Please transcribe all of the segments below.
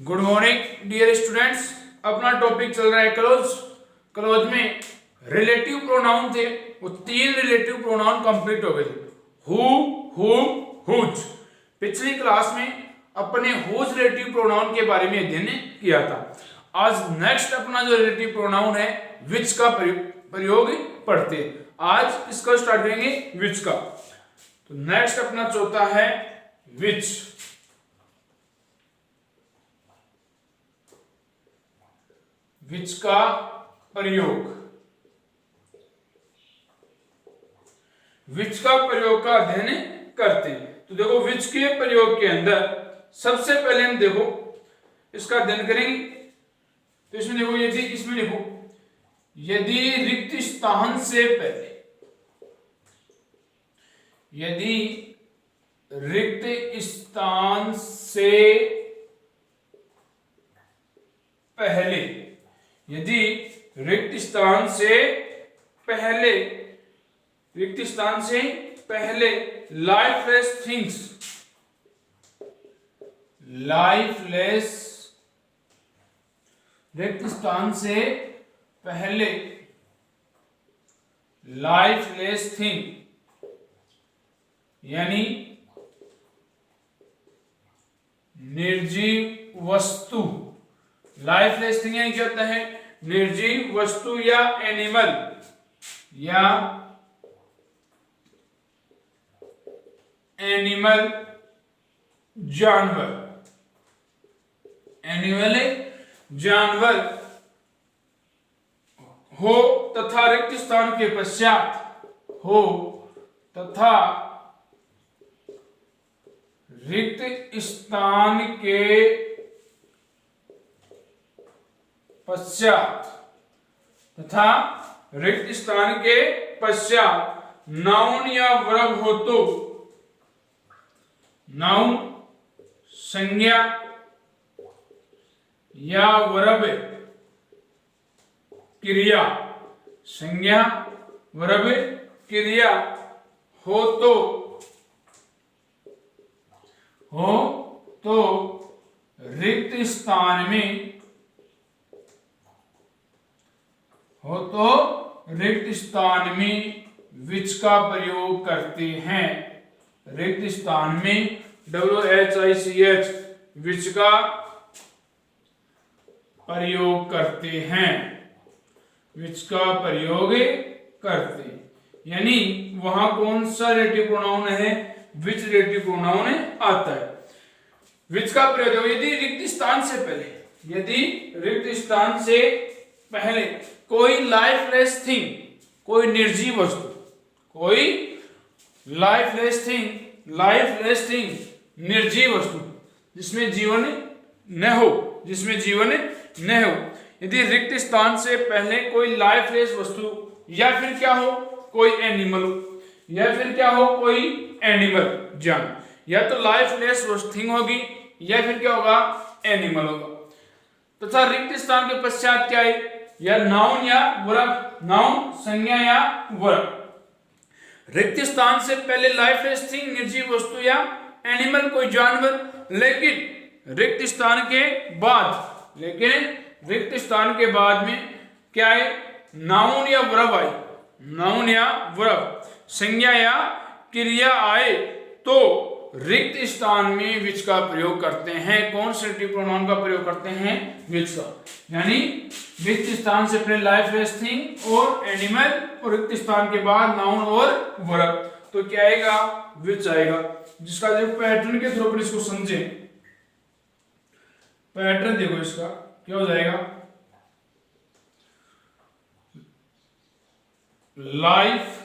Good morning dear students. अपना topic चल रहा है क्लोज में रिलेटिव प्रोनाउन थे। वो 3 रिलेटिव प्रोनाउन कंप्लीट हो गए थे, हु, हुम, हुज। पिछली क्लास में अपने हुज रिलेटिव प्रोनाउन के बारे में अध्ययन किया था। आज नेक्स्ट अपना जो रिलेटिव प्रोनाउन है विच का प्रयोग पढ़ते हैं। आज इसका स्टार्ट करेंगे विच का। तो नेक्स्ट अपना चौथा है विच। विच का प्रयोग, विच का प्रयोग का अध्ययन करते हैं। तो देखो विच के प्रयोग के अंदर सबसे पहले हम देखो इसका अध्ययन करेंगे। तो इसमें देखो इसमें देखो यदि रिक्त स्थान से पहले, यदि रिक्त स्थान से पहले, यदि रिक्त स्थान से पहले, रिक्त स्थान से पहले लाइफलेस थिंग्स, लाइफलेस, रिक्त स्थान से पहले लाइफलेस थिंग यानी निर्जीव वस्तु, लाइफलेस थिंग यानी क्या होता है? निर्जीव वस्तु या एनिमल, या एनिमल जानवर, एनिमल जानवर हो तथा रिक्त स्थान के पश्चात, हो तथा रिक्त स्थान के पश्चात, तथा रिक्त स्थान के पश्चात नाउन या वर्ब हो तो, नाउन संज्ञा या वर्ब क्रिया, संज्ञा वर्ब क्रिया हो तो रिक्त स्थान में, हो तो रिक्त स्थान में विच का प्रयोग करते हैं। रिक्त स्थान में WHICH विच का प्रयोग करते हैं, विच का प्रयोग करते, यानी वहां कौन सा रिलेटिव प्रोनाउन है? विच रिलेटिव प्रोनाउन आता है। विच का प्रयोग यदि रिक्त स्थान से पहले, यदि रिक्त स्थान से पहले कोई लाइफलेस थिंग, कोई निर्जीव वस्तु, कोई लाइफलेस थिंग, लाइफलेस थिंग निर्जीव वस्तु जिसमें जीवन न हो, जिसमें जीवन न हो, यदि रिक्त स्थान से पहले कोई लाइफलेस वस्तु या फिर क्या हो? कोई एनिमल हो, या फिर क्या हो? कोई एनिमल जान, या तो लाइफलेस थिंग होगी या फिर क्या होगा? एनिमल होगा। तथा रिक्त स्थान के पश्चात क्या है? या नाउन या वर्ब, नाउन संज्ञा या वर्ब। रिक्त स्थान से पहले लाइफलेस थिंग निर्जीव वस्तु या एनिमल कोई जानवर, लेकिन रिक्त स्थान के बाद, लेकिन रिक्त स्थान के बाद में क्या है? नाउन या वर्ब आए, नाउन या वर्ब, संज्ञा या क्रिया आए तो रिक्त स्थान में विच का प्रयोग करते हैं। कौन से रिलेटिव प्रोनाउन का प्रयोग करते हैं? विच का। यानी रिक्त स्थान से पहले लाइफलेस थिंग और एनिमल, और रिक्त स्थान के बाद नाउन और वर्ब, तो क्या आएगा? विच आएगा। जिसका जो पैटर्न के थ्रू पर इसको समझे, पैटर्न देखो इसका क्या हो जाएगा? Life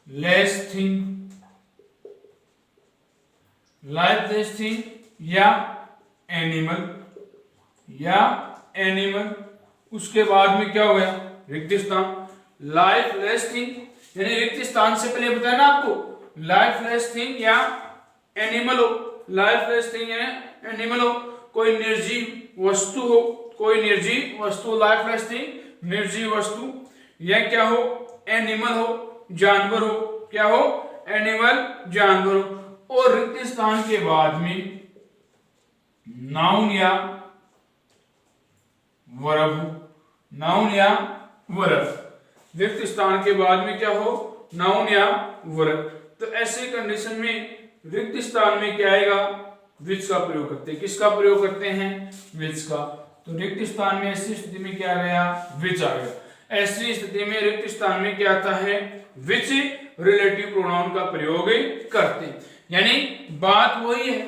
less thing, lifeless thing या एनिमल, या एनिमल, उसके बाद में क्या हो गया? रिक्त स्थान। लाइफलेस थिंग यानी रिक्त स्थान से पहले बताया ना आपको, लाइफलेस थिंग या एनिमल हो, लाइफलेस थिंग या एनिमल हो, कोई निर्जीव वस्तु हो, कोई निर्जीव वस्तु, लाइफलेस थिंग निर्जीव वस्तु, या क्या हो? एनिमल हो, जानवर हो, क्या हो? एनिमल जानवर हो। और रिक्त स्थान के बाद में नाउन या वर्ब हो, नाउन या वर्ब, रिक्त स्थान के बाद में क्या हो, नाउन या वर्ब। तो ऐसे कंडीशन में रिक्त स्थान में क्या आएगा, विच का प्रयोग करते हैं। किसका प्रयोग करते हैं, विच का। तो रिक्त स्थान में ऐसी स्थिति में क्या आ गया, विच आ गया। ऐसी स्थिति में रिक्त स्थान में क्या आता है, विच रिलेटिव प्रोनाउन का प्रयोग करते हैं। यानी बात वही है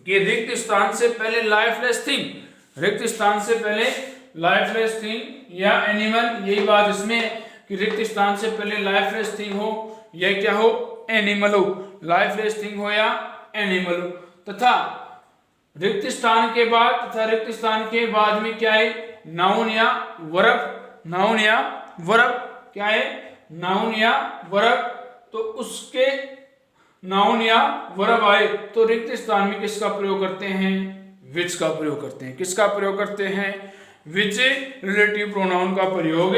कि रिक्त स्थान से पहले लाइफलेस थिंग, रिक्त स्थान से पहले लाइफलेस थिंग या एनिमल, यही बात इसमें है कि रिक्त स्थान से पहले लाइफलेस थिंग हो या क्या हो, एनिमल हो, लाइफलेस थिंग हो या एनिमल हो। तथा रिक्त स्थान के बाद में क्या है, नाउन या वर्ब, नाउन या वर्ब क्या है, नाउन या वर्ब। तो उसके नाउन या वर्ब आए तो रिक्त स्थान में किसका प्रयोग करते हैं, विच का प्रयोग करते हैं। किसका प्रयोग करते हैं, विच रिलेटिव प्रोनाउन का प्रयोग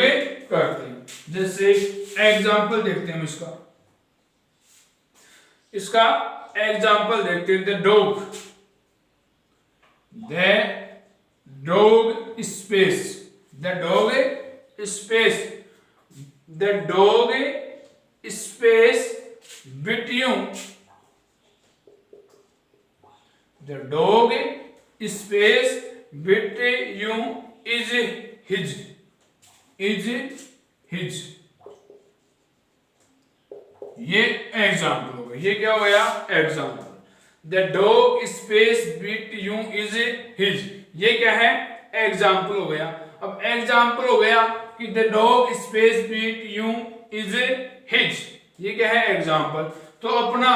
करते हैं। जैसे एग्जाम्पल देखते हैं, इसका एग्जाम्पल देखते हैं। The dog space, the dog space between, the dog space between is his. ये एग्जाम्पल हो गया। ये क्या हो गया, example. The dog space between is his, ये क्या है, एग्जाम्पल हो गया। अब एग्जाम्पल हो गया कि the dog space between is his, ये क्या है, एग्जाम्पल। तो अपना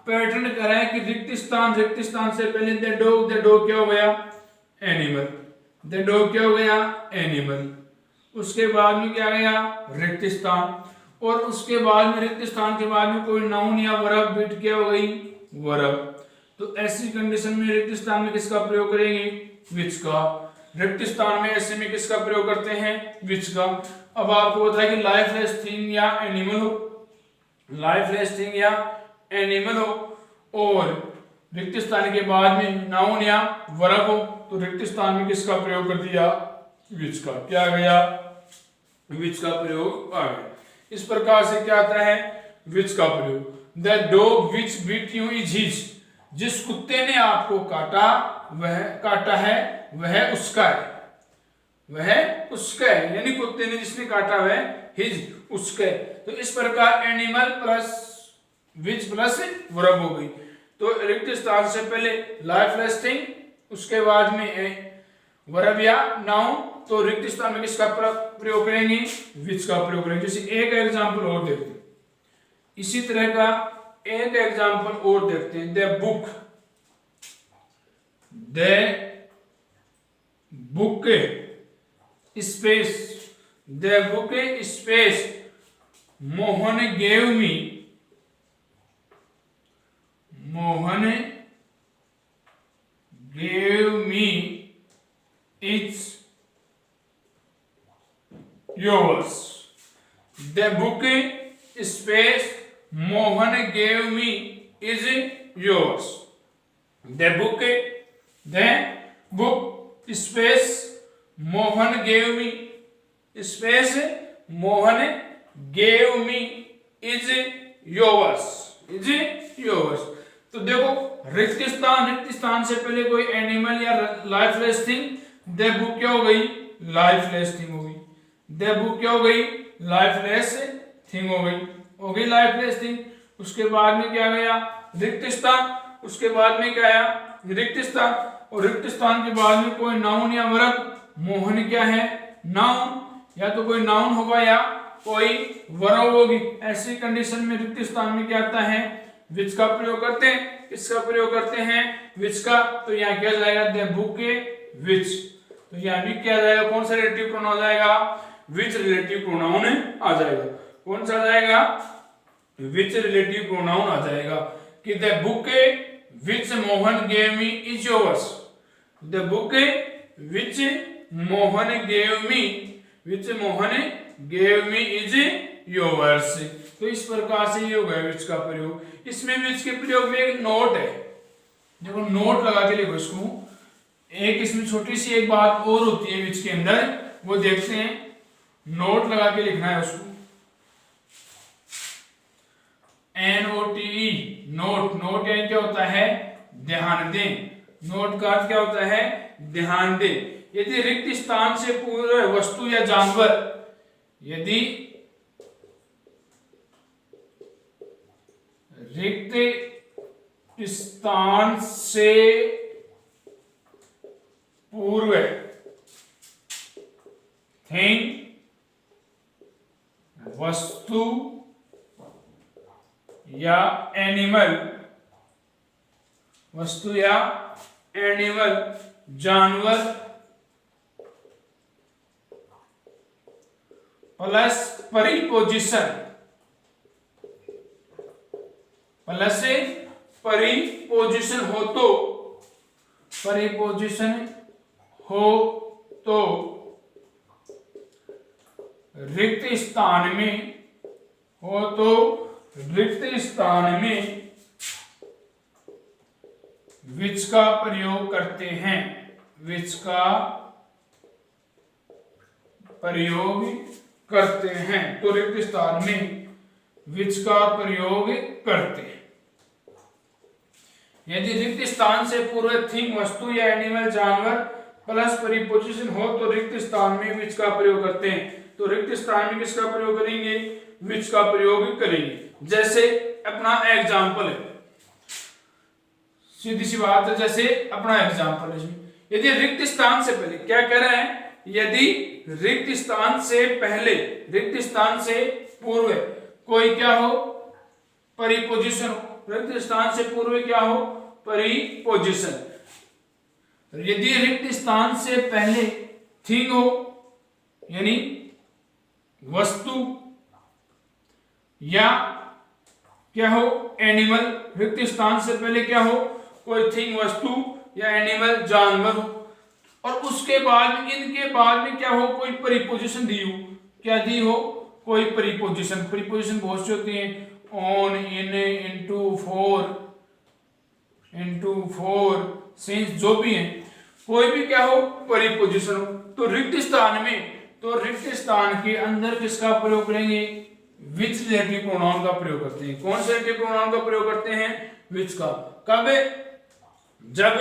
पैटर्न करें कि रिक्त स्थान से पहले द डॉग क्या हो गया, एनिमल, द डॉग क्या हो गया, एनिमल। उसके बाद में क्या गया, रिक्त स्थान, और उसके बाद में रिक्त स्थान के बाद में कोई नाउन या वर्ब, बिट क्या हो गई, वर्ब। तो ऐसी कंडीशन में रिक्त स्थान में किसका प्रयोग करेंगे, विच का। रिक्त स्थान में ऐसे में किसका प्रयोग करते हैं, विच का। अब आपको बताया कि लाइफलेस थिंग या एनिमल हो, लाइफलेस थिंग या एनिमल हो, और रिक्त स्थान के बाद में नाउन या वर्ब हो, तो रिक्त स्थान में किसका प्रयोग कर दिया, विच का। क्या आ गया, विच का प्रयोग आ गया। इस प्रकार से क्या आता है, विच का प्रयोग। The dog which bit you is his, जिस कुत्ते ने आपको काटा है वह उसका है, वह उसका है, यानी कुत्ते ने जिसने काटा वह हिज, उसका है। तो इस प्रकार animal plus which plus verb हो गई। तो रिक्त स्थान से पहले लाइफलेस थिंग, उसके बाद में वर्ब या नाउन, तो रिक्त स्थान में किसका प्रयोग करेंगे, विच का प्रयोग करेंगे। जैसे एक एग्जांपल और देखते हैं, इसी तरह का एक एग्जांपल और देखते हैं। The book space Mohan gave me it's yours. The book space Mohan gave me is yours. The book space Mohan gave me space Mohan gave me is yours. Is yours. तो देखो रिक्त स्थान से पहले कोई एनिमल या लाइफलेस थिंग, द बुक क्या हो गई, लाइफलेस थिंग हो गई। द बुक क्या हो गई, लाइफलेस थिंग हो गई लाइफलेस थिंग। उसके बाद में क्या गया, रिक्त स्थान, उसके बाद में क्या आया, रिक्त स्थान, और रिक्त स्थान के बाद में कोई नाउन या वर्ब। मोहन क्या है, नाउन, या तो कोई नाउन होगा या कोई वर्ब होगी। ऐसी कंडीशन में रिक्त स्थान में क्या आता है, विच का प्रयोग करते हैं। किसका प्रयोग करते हैं, विच का। तो यहाँ क्या जाएगा, द बुक विच। तो यहाँ भी क्या जाएगा, कौन सा रिलेटिव प्रोनाउन आ जाएगा, विच रिलेटिव प्रोनाउन आ जाएगा। कौन सा आ जाएगा, विच रिलेटिव प्रोनाउन आ जाएगा कि the book which Mohan gave me is yours. The book which Mohan gave me is yours. तो इस प्रकार से ये हो गया विच का प्रयोग। इसमें विच के प्रयोग में एक नोट है, देखो नोट लगा के लिखो इसको। एक इसमें छोटी सी एक बात और होती है विच के अंदर, वो देखते हैं। नोट लगा के लिखना है उसको, NOTE, नोट। नोट यानी क्या होता है? ध्यान दें। नोट का अर्थ क्या होता है? ध्यान दें। यदि रिक्त स्थान से पूर्व वस्तु या जानवर, यदि रिक्त स्थान से पूर्व थिंग, वस्तु या एनिमल, वस्तु या एनिमल, जानवर प्लस परिपोजिशन, प्लस परिपोजिशन हो तो, परिपोजिशन हो तो रिक्त स्थान में, हो तो रिक्त स्थान में विच का प्रयोग करते हैं, विच का प्रयोग करते हैं। तो रिक्त स्थान में विच का प्रयोग करते हैं। यदि रिक्त स्थान से पूर्व थिंग, वस्तु या एनिमल, जानवर प्लस परिपोजिशन हो तो रिक्त स्थान में विच का प्रयोग करते हैं। तो रिक्त स्थान में किसका प्रयोग करेंगे? विच का प्रयोग करेंगे। जैसे अपना एग्जाम्पल है, सीधी सी बात है, जैसे अपना एग्जाम्पल है, यदि रिक्त स्थान से पहले क्या कह रहे हैं? यदि रिक्त स्थान से पहले, रिक्त स्थान से पूर्व कोई क्या हो? परिपोजिशन हो। रिक्त स्थान से पूर्व क्या हो? परिपोजिशन। यदि रिक्त स्थान से पहले थिंग हो, यानी वस्तु, या क्या हो? एनिमल। रिक्त स्थान से पहले क्या हो? कोई थिंग, वस्तु या एनिमल, जानवर हो, और उसके बाद, इनके बाद में क्या हो? कोई परिपोजिशन दी हो। क्या दी हो? कोई परिपोजिशन। परिपोजिशन बहुत सी होती हैं, on, in, into, for, into, for, since, जो भी है, कोई भी क्या हो? परिपोजिशन हो। तो रिक्त स्थान में, तो रिक्त स्थान के अंदर किसका प्रयोग करेंगे? विच रिलेटिव प्रोनाउन का प्रयोग करते हैं। कौन से रिलेटिव प्रोनाउन का प्रयोग करते हैं? विच का। कब? जब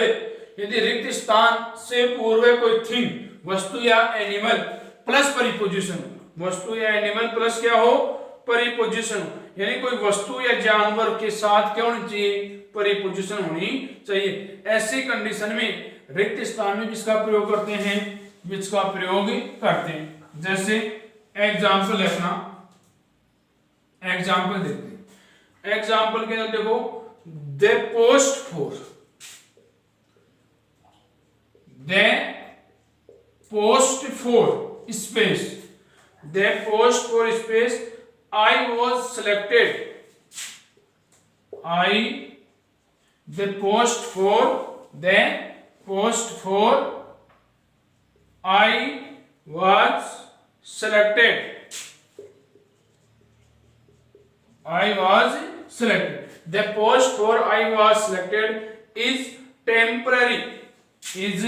यदि रिक्त स्थान से पूर्व कोई थिंग, वस्तु या एनिमल प्लस परिपोजिशन, वस्तु या एनिमल प्लस क्या हो? परिपोजिशन, यानी कोई वस्तु या जानवर के साथ क्या होनी चाहिए? परिपोजिशन होनी चाहिए। ऐसी कंडीशन में रिक्त स्थान में किसका प्रयोग करते हैं? विच का प्रयोग करते हैं। जैसे एग्जाम्पल है अपना, एग्जाम्पल देखते हैं। एग्जाम्पल के अंदर देखो, the post for, the post for space, the post for space, I was selected, I, the post for, the post for, I was selected, I was selected. The post for I was selected is temporary. Is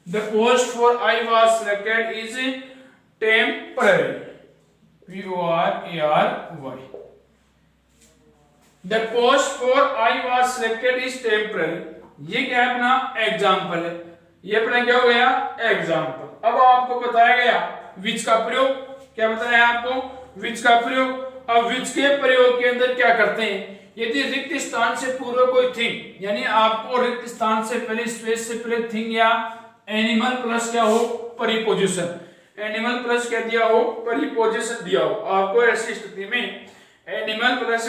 the post for I was selected is temporary. P-O-R-A-R-Y. The post for I was selected is temporary. ये क्या है? अपना example है। ये अपना क्या हो गया? एग्जाम्पल। अब आपको बताया गया विच का प्रयोग। क्या बताया आपको? विच का प्रयोग। अब विच के प्रयोग के अंदर क्या करते हैं? यदि रिक्त स्थान से पूर्व कोई थिंग, यानी आपको रिक्त स्थान से पहले, स्पेस से पहले थिंग या एनिमल प्लस क्या हो? परिपोजिशन। एनिमल प्लस क्या दिया हो? परिपोजिशन दिया हो। आपको ऐसी स्थिति में एनिमल प्लस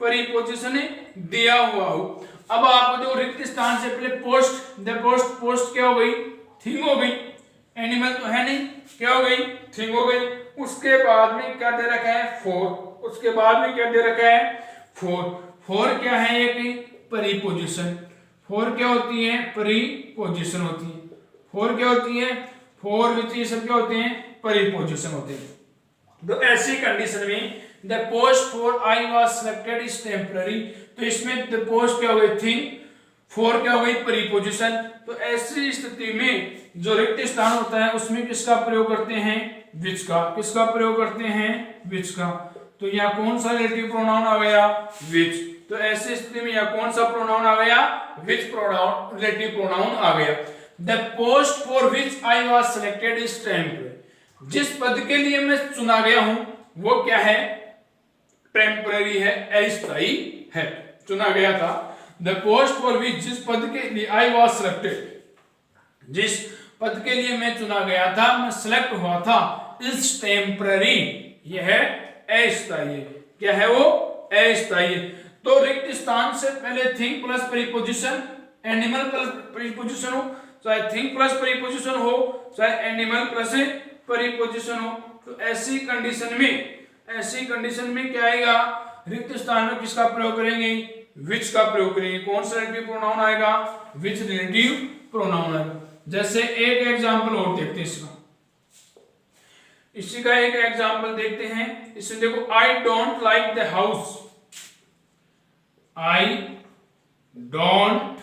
परिपोजिशन दिया हुआ हो। अब आपको जो रिक्त स्थान से पहले पोस्ट, द पोस्ट, पोस्ट क्या हो गई? थिंग हो गई। एनिमल तो है नहीं, क्या हो गई? थिंग हो गई। उसके बाद में क्या दे रखा है? फॉर। उसके बाद में क्या दे रखा है? फॉर। फॉर क्या है? एक परिपोजिशन। फॉर क्या होती है? परिपोजिशन होती है। फॉर क्या होती है? फॉर विच, ये सब क्या होते हैं? परिपोजिशन होते हैं। तो ऐसी कंडीशन में the post for I was selected is temporary, तो इसमें द पोस्ट क्या हो गई थिंग, फॉर क्या हो गई प्रीपोजिशन। तो ऐसी स्थिति में जो रिक्त स्थान होता है उसमें किसका प्रयोग करते हैं, विच का। किसका प्रयोग करते हैं, विच का। तो यहाँ कौन सा रिलेटिव प्रोनाउन आ गया, विच। तो ऐसी स्थिति में यहाँ कौन सा प्रोनाउन आ गया, विच प्रोनाउन, रिलेटिव प्रोनाउन आ गया। The post for which I was selected is temporary, जिस पद के लिए मैं चुना गया हूं वो क्या है, टेम्पररी है, अस्थायी है, चुना गया था। द पोस्ट फॉर विच, जिस पद के लिए आई वाज सिलेक्टेड, जिस पद के लिए मैं चुना गया था, मैं सिलेक्ट हुआ था, इज टेम्पररी, यह है अस्थायी। क्या है वो, अस्थायी। तो रिक्त स्थान से पहले thing plus preposition, animal plus preposition हो, चाहे थिंग प्लस प्रीपोजिशन हो, चाहे एनिमल प्लस प्रीपोजिशन हो, तो ऐसी कंडीशन में क्या आएगा, रिक्त स्थान में किसका प्रयोग करेंगे, विच का प्रयोग करेंगे। कौन सा रिलेटिव प्रोनाउन आएगा, विच रिलेटिव प्रोनाउन आएगा। जैसे एक एग्जांपल और देखते हैं इसका, इसी का एक एग्जांपल देखते हैं। इसमें देखो, I don't like the house, I don't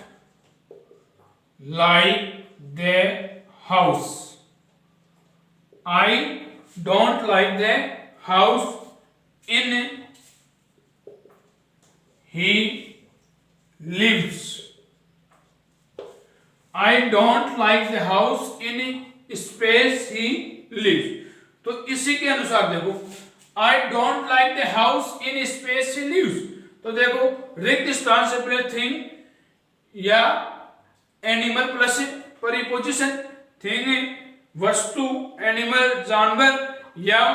like the house, I don't like the house in he lives, I don't like the house in space he lives। तो इसी के अनुसार देखो, I don't like the house in space he lives, तो देखो रिक्त स्थान से पहले थिंग या एनिमल प्लस प्रीपोजिशन, थिंग वस्तु, एनिमल जानवर, या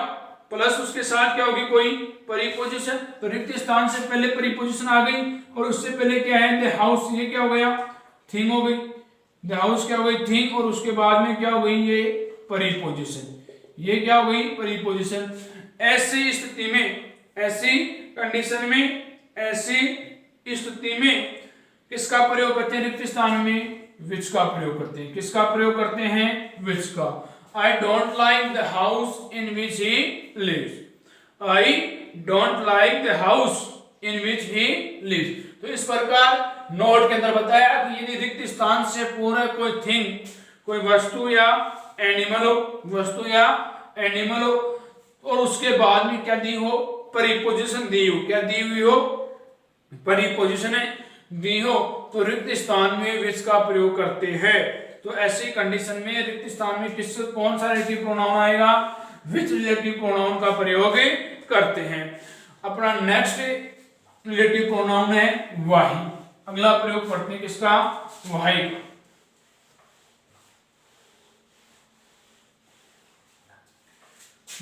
प्लस उसके साथ क्या होगी, कोई प्रीपोजिशन। तो रिक्त स्थान से पहले प्रीपोजिशन आ गई, और उससे पहले क्या है, द हाउस, ये क्या हो गया, थिंग हो गई। द हाउस क्या हो गई, थिंग, और उसके बाद में क्या हो गई, ये प्रीपोजिशन, ये क्या हो गई, प्रीपोजिशन। ऐसी स्थिति में, ऐसी कंडीशन में, ऐसी स्थिति में किसका प्रयोग करते हैं, रिक्त स्थान में विच का प्रयोग करते हैं। किसका प्रयोग करते हैं, विच का। I don't like the house in which he lives, I don't like the house in which he lives। तो इस प्रकार नोट के अंदर बताया कि यदि रिक्त स्थान से पूरा कोई थिंग, कोई वस्तु या एनिमल हो, वस्तु या एनिमल हो, और उसके बाद में क्या दी हो, प्रीपोजिशन दी हो, क्या दी हुई हो, प्रीपोजिशन दी हो, तो रिक्त स्थान में विच का प्रयोग करते हैं। तो ऐसी कंडीशन में रिक्त स्थान में कौन सा रिलेटिव प्रोनाउन आएगा, विच रिलेटिव प्रोनाउन का प्रयोग करते हैं। अपना नेक्स्ट रिलेटिव प्रोनाउन है वाही। अगला प्रयोग करते हैं किसका, वाही का।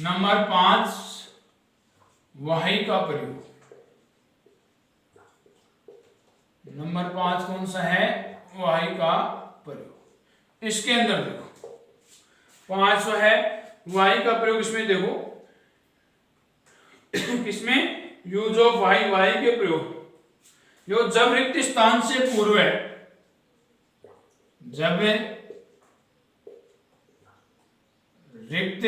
नंबर 5, वाही का प्रयोग। नंबर 5 कौन सा है, वाही का प्रयोग। इसके अंदर देखो 5 है वाई का प्रयोग, इसमें देखो किसमें, यूज ऑफ वाई, वाई के प्रयोग, जो जब रिक्त स्थान से पूर्व है, जब रिक्त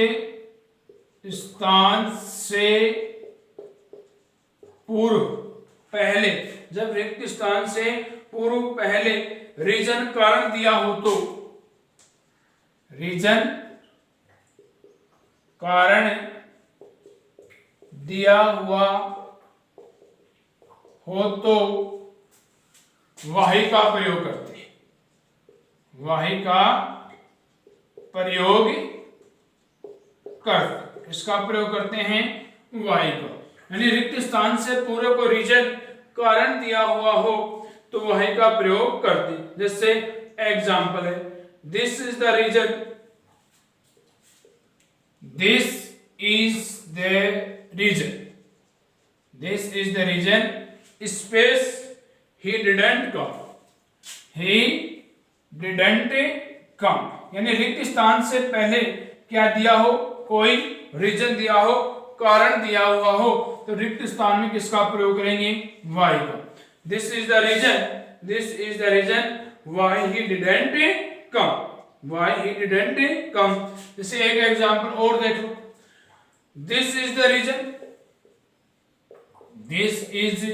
स्थान से पूर्व पहले, जब रिक्त स्थान से पूर्व पहले रीजन कारण दिया हो, तो रीजन कारण दिया हुआ हो तो वाही का प्रयोग करते हैं, वाही का प्रयोग करते, इसका प्रयोग करते हैं वाही का। यानी रिक्त स्थान से पूरे को रीजन कारण दिया हुआ हो तो वाही का प्रयोग करते। जैसे एग्जाम्पल है, this is the reason, this is the reason, this is the reason, space he didn't come, he didn't come। यानी रिक्त स्थान से पहले क्या दिया हो, कोई रीजन दिया हो, कारण दिया हुआ हो, तो रिक्त स्थान में किसका प्रयोग करेंगे, वाई का। This is the reason, this is the reason why he didn't come, why he didn't come. जैसे एक एग्जांपल और देखो, this is the reason, this is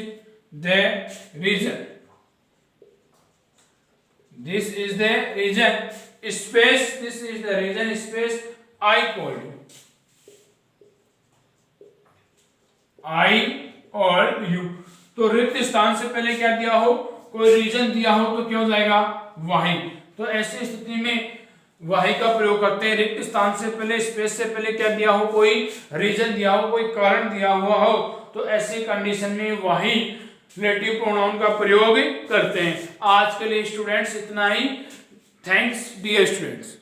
the reason, this is the reason space, this is the reason space I called you, I और you. तो रिक्त स्थान से पहले क्या दिया हो, कोई रीजन दिया हो तो क्या हो जाएगा, वाही। तो ऐसी स्थिति में वाही का प्रयोग करते हैं। रिक्त स्थान से पहले, स्पेस से पहले क्या दिया हो, कोई रीजन दिया हो, कोई कारण दिया हुआ हो, तो ऐसी कंडीशन में वाही रिलेटिव प्रोनाउन का प्रयोग करते हैं। आज के लिए स्टूडेंट्स इतना ही। Thanks dear students.